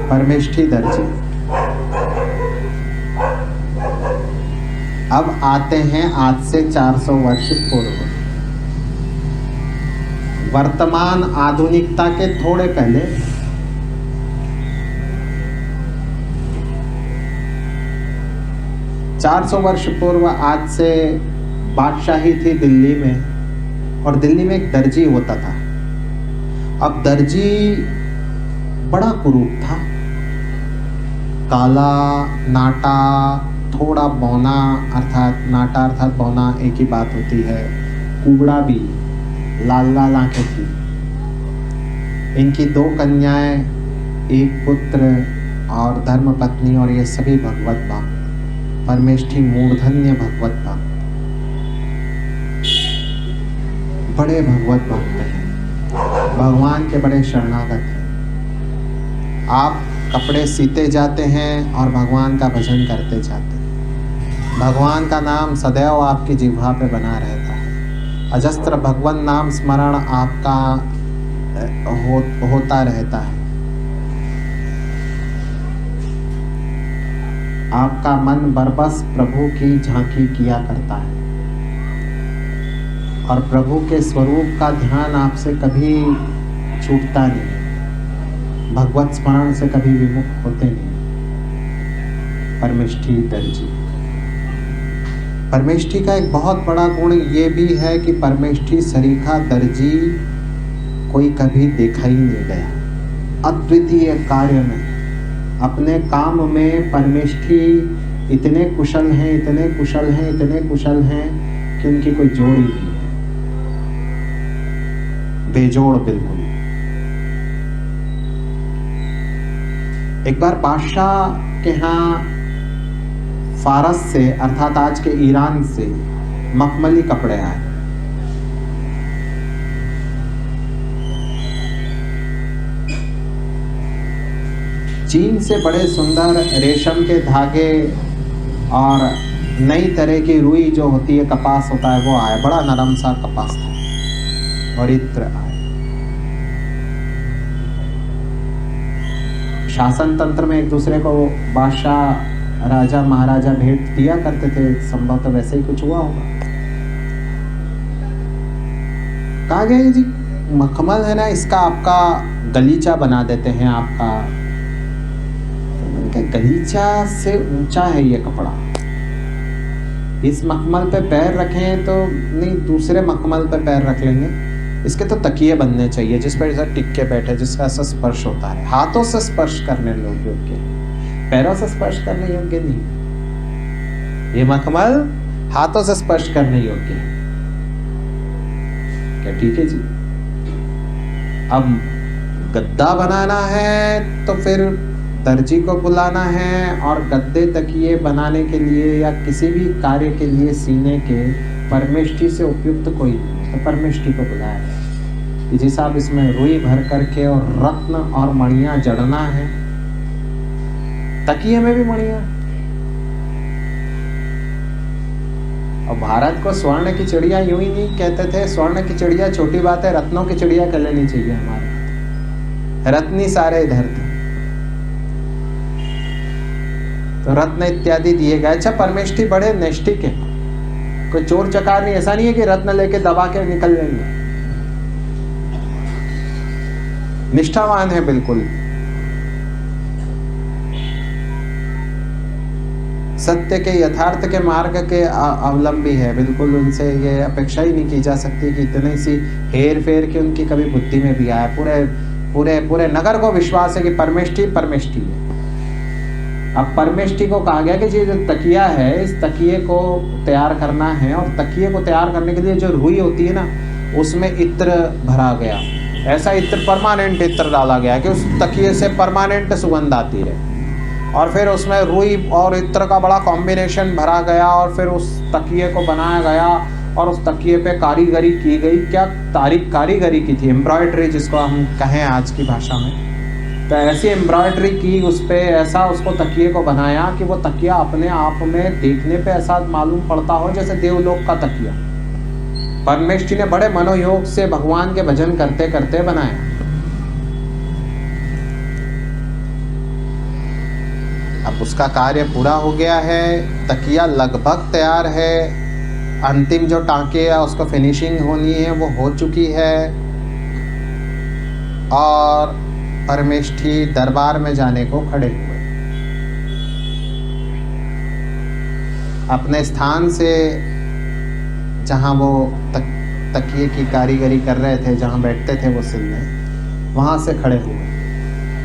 परमेष्ठी दर्जी। अब आते हैं आज से 400 वर्ष पूर्व, वर्तमान आधुनिकता के थोड़े पहले। चार सौ वर्ष पूर्व आज से बादशाही थी दिल्ली में, और दिल्ली में एक दर्जी होता था। अब दर्जी बड़ा कुरूप था, काला, नाटा, थोड़ा बौना, अर्थात नाटा अर्थात बौना एक ही बात होती है, कुबड़ा भी, लाल लाल आंखें थी। इनकी 2 कन्याएं, एक पुत्र और धर्मपत्नी, और ये सभी भगवत भक्त, परमेष्ठी मूर्धन्य भगवत भक्त, बड़े भगवत भक्त हैं, भगवान के बड़े शरणागत हैं। आप कपड़े सीते जाते हैं और भगवान का भजन करते जाते हैं। भगवान का नाम सदैव आपकी जिह्वा पे बना रहता है। अजस्त्र भगवान नाम स्मरण आपका होता रहता है। आपका मन बरबस प्रभु की झांकी किया करता है, और प्रभु के स्वरूप का ध्यान आपसे कभी छूटता नहीं, भगवत स्मरण से कभी विमुख होते नहीं। परमेष्ठी दर्जी। परमेष्ठी का एक बहुत बड़ा गुण ये भी है कि परमेष्ठी सरीखा दर्जी कोई कभी देखा ही नहीं गया। अद्वितीय कार्य में, अपने काम में परमेष्ठी इतने कुशल हैं, इतने कुशल हैं, इतने कुशल हैं कि उनकी कोई जोड़ ही नहीं है, बेजोड़ बिल्कुल। एक बार बादशाह के यहाँ फारस से, अर्थात आज के ईरान से मखमली कपड़े आए। चीन से बड़े सुंदर रेशम के धागे और नई तरह की रुई जो होती है, कपास होता है, वो आया। बड़ा नरम सा कपास था और इत्र आए। शासन तंत्र में एक दूसरे को बादशाह, राजा, महाराजा भेंट दिया करते थे, संभवतः वैसे ही कुछ हुआ होगा। कहा गया जी मखमल है ना, इसका आपका गलीचा बना देते हैं आपका। गलीचा से ऊंचा है ये कपड़ा, इस मखमल पे पैर रखें तो नहीं, दूसरे मखमल पे पैर रख लेंगे। इसके तो तकिए बनने चाहिए जिस पर ऐसा टिक के बैठे, जिसका ऐसा स्पर्श होता है, हाथों से स्पर्श करने योग्य, पैरों से स्पर्श करने योग्य नहीं। ये मखमल हाथों से स्पर्श करने योग्य है। क्या ठीक है जी? अब गद्दा बनाना है तो फिर दर्जी को बुलाना है, और गद्दे तकिए बनाने के लिए या किसी भी कार्य के लिए सीने के परमेष्ठी से उपयुक्त कोई नहीं, तो परमेष्ठी को बुलाया है कि जी साहब इसमें रुई भर करके और रत्न और मणियां जड़ना है। तकिए में भी मणियां। और भारत को स्वर्ण की चिड़िया यूं ही नहीं कहते थे, स्वर्ण की चिड़िया छोटी बात है, रत्नों की चिड़िया कह लेनी चाहिए। हमारे रत्नी सारे इधर थे, तो रत्न इत्यादि दिए गए। अच्छा, परमेष्ठी बड़े नैष्ठिक है, कोई चोर चकार नहीं। ऐसा नहीं है कि रत्न लेके दबा के निकल लेंगे, निष्ठावान है बिल्कुल। सत्य के, यथार्थ के मार्ग के अवलंबी है बिल्कुल। उनसे ये अपेक्षा ही नहीं की जा सकती कि इतनी सी हेर फेर की उनकी कभी बुद्धि में भी आए। पूरे पूरे पूरे नगर को विश्वास है कि परमेष्ठी परमेष्ठी है। अब परमेष्ठी को कहा गया कि ये जो तकिया है, इस तकिए को तैयार करना है, और तकिए को तैयार करने के लिए जो रुई होती है ना, उसमें इत्र भरा गया। ऐसा इत्र, परमानेंट इत्र डाला गया कि उस तकिए से परमानेंट सुगंध आती है। और फिर उसमें रुई और इत्र का बड़ा कॉम्बिनेशन भरा गया, और फिर उस तकिए को बनाया गया, और उस तकिए पे कारीगरी की गई। क्या कारीगरी की थी, एम्ब्रॉयडरी जिसको हम कहें आज की भाषा में। तो ऐसी एम्ब्रॉयडरी की उस पर, ऐसा उसको तकिए को बनाया कि वो तकिया अपने आप में देखने पे ऐसा मालूम पड़ता हो जैसे देवलोक का तकिया। परमेष्ठी ने बड़े मनोयोग से भगवान के भजन करते करते बनाया। अब उसका कार्य पूरा हो गया है, तकिया लगभग तैयार है, अंतिम जो टाँके या उसको फिनिशिंग होनी है वो हो चुकी है और परमेष्ठी दरबार में जाने को खड़े हुए। अपने स्थान से जहाँ वो तकिए की कारीगरी कर रहे थे, जहाँ बैठते थे वो सिलने, वहाँ से खड़े हुए।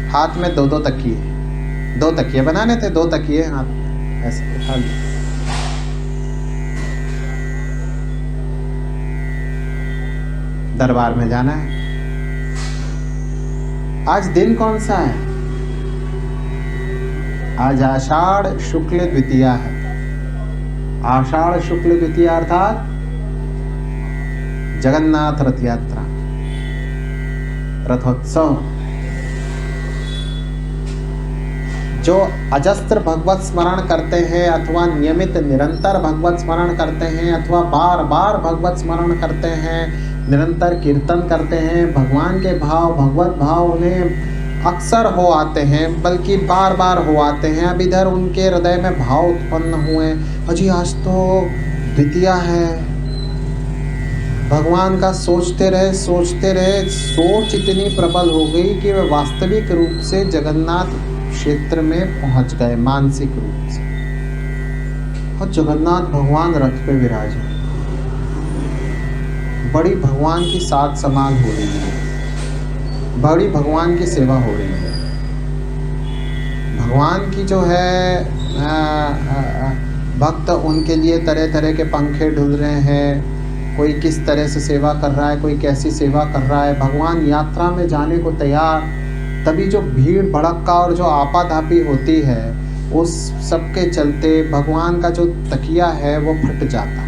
हाथ में दो तकिए बनाने थे, 2 तकिए हाथ में ऐसे उठा लिए। दरबार में जाना है। आज दिन कौन सा है? आज आषाढ़ शुक्ल द्वितीया है। आषाढ़ शुक्ल द्वितीया अर्थात जगन्नाथ रथ यात्रा, रथोत्सव। जो अजस्त्र भगवत स्मरण करते हैं अथवा नियमित निरंतर भगवत स्मरण करते हैं अथवा बार बार भगवत स्मरण करते हैं, निरंतर कीर्तन करते हैं, भगवान के भाव, भगवत भाव उन्हें अक्सर हो आते हैं, बल्कि बार बार हो आते हैं। अब इधर उनके हृदय में भाव उत्पन्न हुए, अजी आज तो द्वितीया है, भगवान का सोचते रहे, सोच इतनी प्रबल हो गई कि वे वास्तविक रूप से जगन्नाथ क्षेत्र में पहुंच गए, मानसिक रूप से। और जगन्नाथ भगवान रथ पे विराजे, बड़ी भगवान की साज संभाल हो रही है, बड़ी भगवान की सेवा हो रही है। भगवान की जो है भक्त उनके लिए तरह तरह के पंखे ढूंढ रहे हैं, कोई किस तरह से सेवा कर रहा है, कोई कैसी सेवा कर रहा है। भगवान यात्रा में जाने को तैयार, तभी जो भीड़ भड़का और जो आपाधापी होती है उस सब के चलते भगवान का जो तकिया है वो फट जाता है।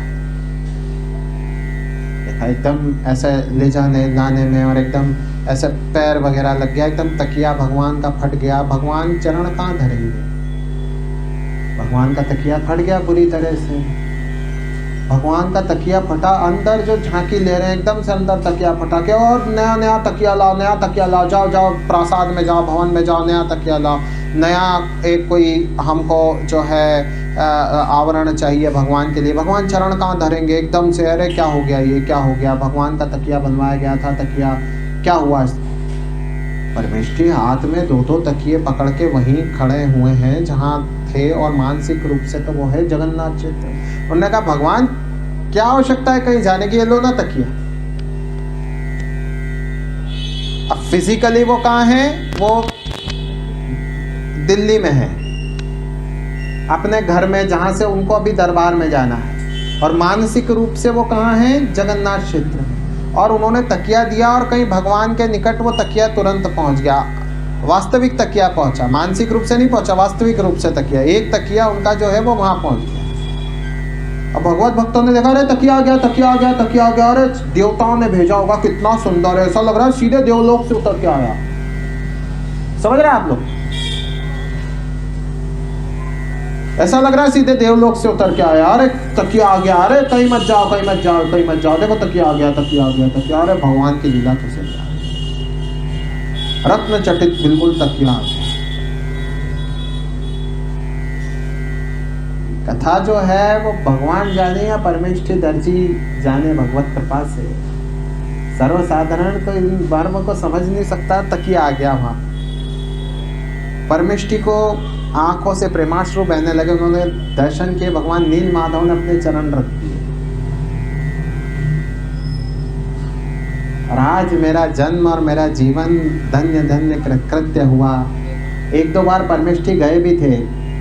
एकदम ऐसे ले जाने लाने में और एकदम ऐसे पैर वगैरह लग गया, एकदम तकिया भगवान का फट गया। भगवान चरण कहाँ धरेंगे? भगवान का तकिया फट गया बुरी तरह से। भगवान का तकिया फटा, अंदर जो झांकी ले रहे हैं एकदम से अंदर तकिया फटा के, और नया नया तकिया लाओ, नया तकिया लाओ, जाओ जाओ प्रासाद में जाओ, भवन में जाओ, नया तकिया लाओ, नया एक कोई हमको जो है आवरण चाहिए भगवान के लिए। भगवान चरण कहाँ धरेंगे? एकदम से अरे क्या हो गया, ये क्या हो गया? भगवान का तकिया बनवाया गया था, तकिया क्या हुआ? परमेष्ठी हाथ में 2 तकिए पकड़ के वहीं खड़े हुए हैं जहाँ थे, और मानसिक रूप से तो वो है जगन्नाथ क्षेत्र। उन्होंने कहा भगवान क्या आवश्यकता है कहीं जाने की, ये लो ना तकिया। अब फिजिकली वो कहाँ है? वो दिल्ली में है, अपने घर में, जहां से उनको अभी दरबार में जाना है। और मानसिक रूप से वो कहाँ है? जगन्नाथ क्षेत्र में। और उन्होंने तकिया दिया और कहीं भगवान के निकट वो तकिया तुरंत पहुंच गया, वास्तविक तकिया पहुंचा, मानसिक रूप से नहीं पहुंचा, वास्तविक रूप से तकिया, एक तकिया उनका जो है वो वहां पहुंच गया। अब भगवत भक्तों ने देखा, अरे तकिया आ गया, तकिया आ गया, तकिया आ गया, अरे देवताओं ने भेजा होगा, कितना सुंदर है, ऐसा लग रहा है सीधे देवलोक से उतर के आया। समझ रहे हैं आप लोग? ऐसा लग रहा है सीधे देवलोक से उतर के आया। अरे तकिया आ गया, अरे कहीं मत जाओ, कहीं मत जाओ, कहीं मत जाओ, देखो तकिया आ गया, तकिया आ गया, तकिया। अरे भगवान की लीला कैसे जा रही, रत्न चटित बिल्कुल तकिया आ गया। कथा जो है वो भगवान जाने या परमेष्ठी दर्जी जाने, भगवत कृपा से। सर्वसाधारण तो इन मर्म को समझ नहीं सकता, तकिया आ गया वहां। परमेष्ठी को आंखों से प्रेमाश्रु बहने लगे, उन्होंने दर्शन किए, भगवान नील माधव ने अपने चरण रख दिए। और आज मेरा जन्म और मेरा जीवन धन्य धन्य कृत्य हुआ। 1-2 बार परमेष्ठी गए भी थे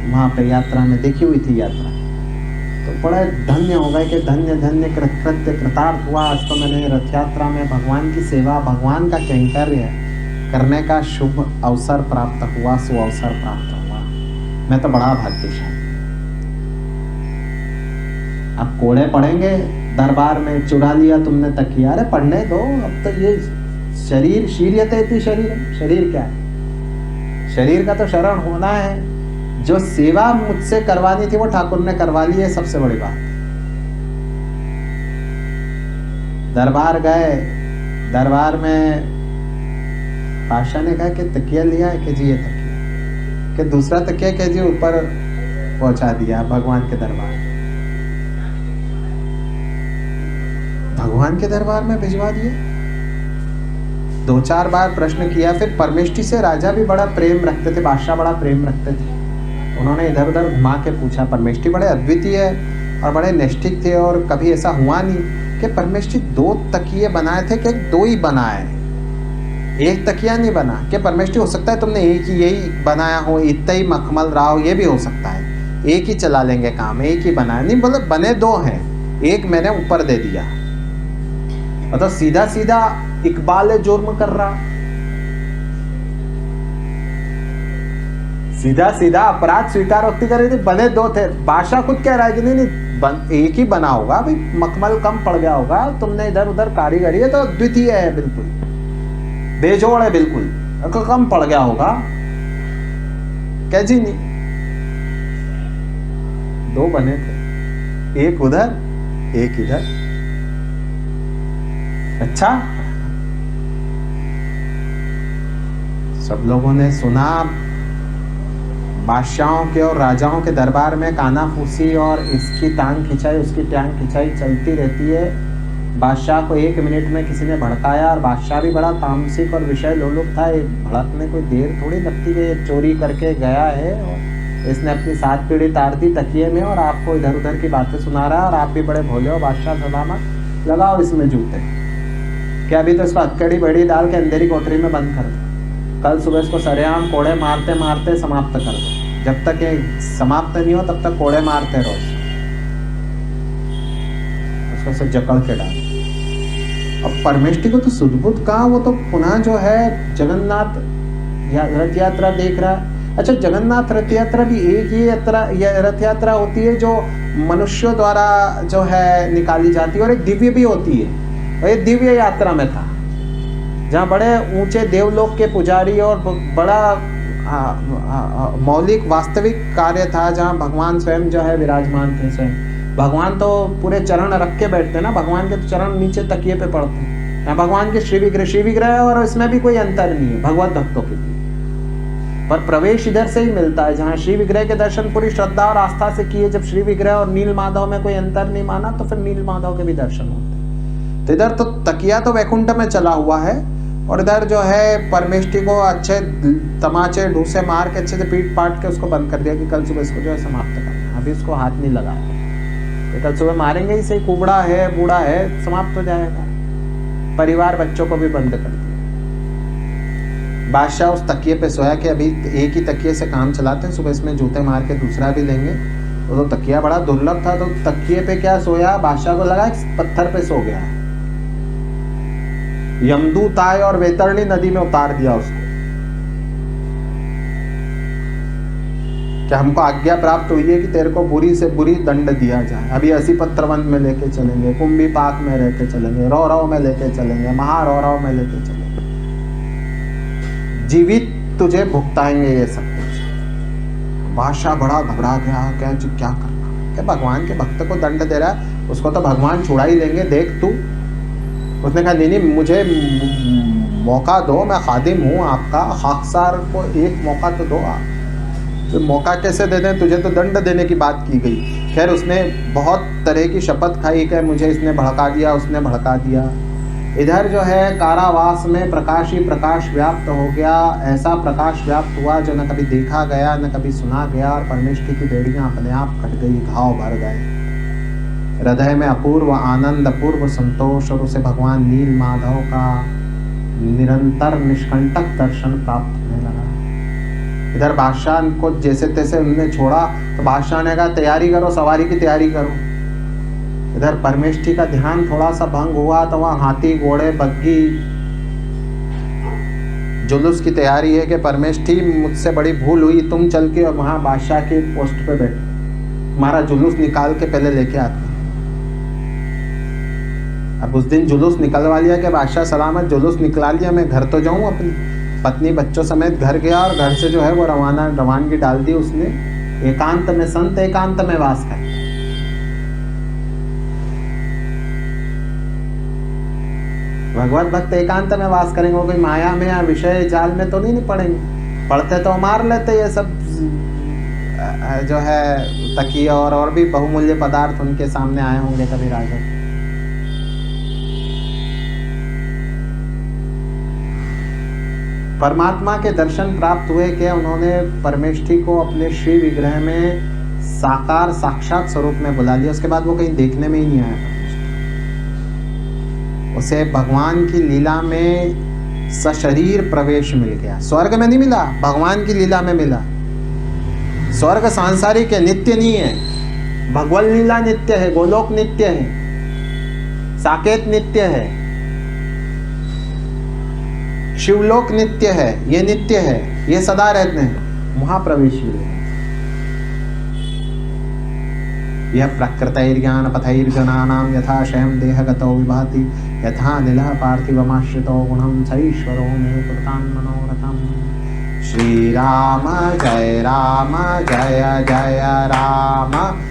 वहाँ पे, यात्रा में देखी हुई थी यात्रा, तो बड़ा धन्य हो गए कि धन्य धन्य कृत्य कृतार्थ हुआ। आज तो मैंने रथ यात्रा में भगवान की सेवा, भगवान का कैंकर्य करने का शुभ अवसर प्राप्त हुआ, सुअवसर प्राप्त हुआ। मैं तो बड़ा भाग्यशाली। अब कोड़े पड़ेंगे दरबार में, चुरा लिया तुमने तकिया, अरे पढ़ने दो, अब तो ये शरीर शीर्यते इति शरीर, शरीर क्या है? शरीर का तो शरण होना है। जो सेवा मुझसे करवानी थी वो ठाकुर ने करवा ली है, सबसे बड़ी बात। दरबार गए, दरबार में पाशाह ने कहा कि तकिया लिया है कि जी ये तकिया, कि दूसरा तकिया कह जी ऊपर पहुंचा दिया भगवान के दरबार, भगवान के दरबार में भिजवा दिया। 2-4 बार प्रश्न किया। फिर परमेष्ठी से राजा भी बड़ा प्रेम रखते थे, बादशाह बड़ा प्रेम रखते थे। उन्होंने इधर उधर घुमा के पूछा। परमेष्ठी बड़े अद्वितीय और बड़े निष्ठिक थे और कभी ऐसा हुआ नहीं कि परमेष्ठी 2 तकिए बनाए थे कि 2 ही बनाए, एक तकिया नहीं बना। कि परमेष्ठी हो सकता है तुमने एक ही यही बनाया हो, इतना ही मखमल रहा हो, ये भी हो सकता है, एक ही चला लेंगे काम, एक ही बनाया नहीं, बोले बने 2 हैं, एक मैंने ऊपर दे दिया। मतलब सीधा सीधा इकबाल जुर्म कर रहा, सीधा सीधा अपराध स्वीकारोक्ति कर रही थी। बने 2 थे, बादशाह खुद कह रहा है कि नहीं एक ही बना होगा, भाई मखमल कम पड़ गया होगा, तुमने इधर उधर कारीगरी है तो द्वितीय है, बिल्कुल बेजोड़ है, बिल्कुल कम पड़ गया होगा। क्या जी नहीं, 2 बने थे, एक उधर एक इधर। अच्छा, सब लोगों ने सुना। बादशाहों के और राजाओं के दरबार में कानाफूसी और इसकी टांग खिंचाई उसकी टांग खिंचाई चलती रहती है। बादशाह को 1 मिनट में किसी ने भड़काया और बादशाह भी बड़ा तामसिक और विषय लोलुप था। भड़कने कोई देर थोड़ी लगती है, चोरी करके गया है और इसने अपनी 7 पीढ़ी तार दी तकिए में और आपको इधर उधर की बातें सुना रहा है और आप भी बड़े भोले हो। बादशाह सलामत, लगाओ इसमें जूते, क्या अभी तो इसको हथकड़ी बड़ी डाल के अंधेरी कोठरी में बंद कर दो, कल सुबह इसको सरेआम कोड़े मारते मारते समाप्त कर दो। जब तक ये समाप्त नहीं हो तब तक कोड़े मारते रहो, उसको से जकड़ के डाल। अब परमेष्ठी को तो सुदबुद्ध कहा, वो तो पुनः जो है जगन्नाथ रथ यात्रा देख रहा है। अच्छा, जगन्नाथ रथ यात्रा भी एक ही रथ यात्रा होती है जो मनुष्यों द्वारा जो है निकाली जाती है, और एक दिव्य भी होती है। और ये दिव्य यात्रा में था जहाँ बड़े ऊंचे देवलोक के पुजारी और बड़ा मौलिक वास्तविक कार्य था, जहाँ भगवान स्वयं जो है विराजमान थे। स्वयं भगवान तो पूरे चरण रख के बैठते ना, भगवान के तो चरण नीचे तकिए पे पड़ते हैं। यहाँ भगवान के श्री विग्रह और इसमें भी कोई अंतर नहीं है भगवत भक्तों के लिए, पर प्रवेश इधर से ही मिलता है। जहाँ श्री विग्रह के दर्शन पूरी श्रद्धा और आस्था से किए, जब श्री विग्रह और नील माधव में कोई अंतर नहीं माना तो फिर नील माधव के भी दर्शन होते। तो इधर तो तकिया तो वैकुंठ में चला हुआ है और इधर जो है परमेष्ठी को अच्छे तमाचे ढूसे मार के अच्छे से पीट पाट के उसको बंद कर दिया कि कल सुबह इसको जो है समाप्त करना। अभी इसको हाथ नहीं लगाया, तो कल सुबह मारेंगे ही सही, कुबड़ा है बूढ़ा है, समाप्त हो जाएगा। परिवार बच्चों को भी बंद कर दिया। बादशाह उस तकिए पे सोया कि अभी एक ही तकिए से काम चलाते हैं, सुबह इसमें जूते मार के दूसरा भी लेंगे। वो तो तकिया बड़ा दुर्लभ था, तो तकिए पे क्या सोया, बादशाह को लगा पत्थर पे सो गया। यमदूत आए और वैतरणी नदी में उतार दिया उसको। क्या हमको आज्ञा प्राप्त हुई है कि तेरे को बुरी से बुरी दंड दिया जाए। अभी 80 पत्रवंत में लेके चलेंगे, कुंभी पाक में लेके चलेंगे, रौरव में लेके चलेंगे, महारौरव में लेके चलेंगे, जीवित तुझे भुगताएंगे ये सब कुछ। बादशाह बड़ा घबरा गया, क्या करना, क्या भगवान के भक्त को दंड दे रहा है, उसको तो भगवान छुड़ा ही लेंगे, देख तू। उसने कहा नहीं, मुझे मौका दो, मैं खादिम हूँ आपका, खाकसार को एक मौका तो दो आप। तो मौका कैसे दे दें, तुझे तो दंड देने की बात की गई। खैर उसने बहुत तरह की शपथ खाई कि मुझे इसने भड़का दिया, उसने भड़का दिया। इधर जो है कारावास में प्रकाश ही प्रकाश व्याप्त हो गया। ऐसा प्रकाश व्याप्त हुआ जो न कभी देखा गया न कभी सुना गया, और परमेष्ठी की बेड़ियाँ अपने आप कट गई, घाव भर गए। हृदय में अपूर्व आनंद, अपूर्व संतोष, और उसे भगवान नील माधव का निरंतर निष्कंटक दर्शन प्राप्त होने लगा। इधर बादशाह को जैसे तैसे उन्होंने छोड़ा, तो बादशाह ने कहा तैयारी करो, सवारी की तैयारी करो। इधर परमेष्ठी का ध्यान थोड़ा सा भंग हुआ तो वहाँ हाथी घोड़े बग्घी जुलूस की तैयारी है कि परमेष्ठी मुझसे बड़ी भूल हुई, तुम चल के वहाँ बादशाह के पोस्ट पे बैठो, तुम्हारा जुलूस निकाल के पहले लेके आते। अब उस दिन जुलूस निकलवा लिया कि बादशाह सलामत, जुलूस निकला लिया, मैं घर तो जाऊँ। अपनी पत्नी बच्चों समेत घर गया और घर से जो है वो रवानगी डाल दी उसने। एकांत में संत एकांत में वास कर। भगवत भक्त एकांत में वास करेंगे, वो कोई माया में या विषय जाल में तो नहीं पड़ेंगे। पढ़ते तो मार लेते ये सब जो है तकिया और भी बहुमूल्य पदार्थ उनके सामने आए होंगे कभी राजा। परमात्मा के दर्शन प्राप्त हुए कि उन्होंने परमेष्ठी को अपने श्री विग्रह में साकार साक्षात स्वरूप में बुला लिया। उसके बाद वो कहीं देखने में ही नहीं आया। उसे भगवान की लीला में सशरीर प्रवेश मिल गया। स्वर्ग में नहीं मिला, भगवान की लीला में मिला। स्वर्ग सांसारिक है, नित्य नहीं है। भगवत लीला नित्य है, गोलोक नित्य है, साकेत नित्य है, शिवलोक नित्य है, ये नित्य है, ये सदा रहते हैं। वहां प्रवेश मिले। यह प्रकृतैर्ज्ञान पथैर्जनानां यथा शयं देहगतो विभाति यथा नीलः पार्थिवमाश्रितो गुणं सईश्वरो मे कृतान् मनोरथम्। श्री राम जय जय राम।